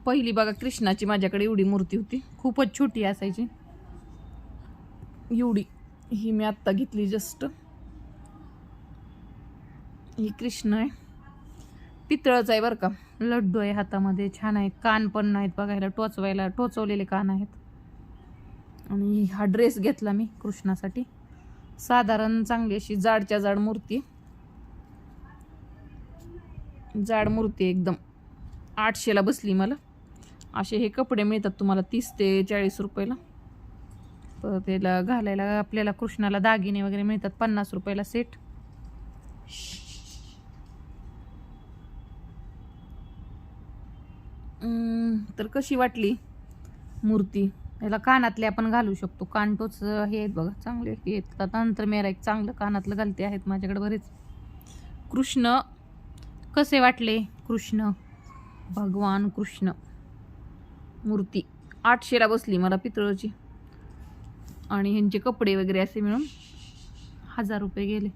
पहिली बघा कृष्णाची माझ्याकडे एवढी मूर्ती होती, खूपच छोटी असायची एवढी. ही मी आत्ता घेतली जस्ट. ही कृष्ण आहे, पितळच आहे बरं का. लड्डू आहे हातामध्ये, छान आहे. कान पण नाहीत बघायला, टोचवलेले कान आहेत. आणि हा ड्रेस घेतला मी कृष्णासाठी. साधारण चांगली अशी जाडच्या जाड मूर्ती, जाड मूर्ती एकदम. 800ला बसली मला. असे हे कपडे मिळतात तुम्हाला 30 ते 40 रुपयाला. तर त्याला घालायला आपल्याला कृष्णाला दागिने वगैरे मिळतात 50 रुपयाला सेट. तर कशी वाटली मूर्ती? याला कानातले आपण घालू शकतो. कानटोच हे आहेत बघा, चांगले हे आहेत. नंतर मेरा एक चांगलं कानातलं घालते आहेत माझ्याकडे बरेच. कृष्ण कसे वाटले? कृष्ण भगवान कृष्ण मूर्ती 800ला बसली मला पितळची. आणि ह्यांचे कपडे वगैरे असे मिळून 1000 रुपये गेले.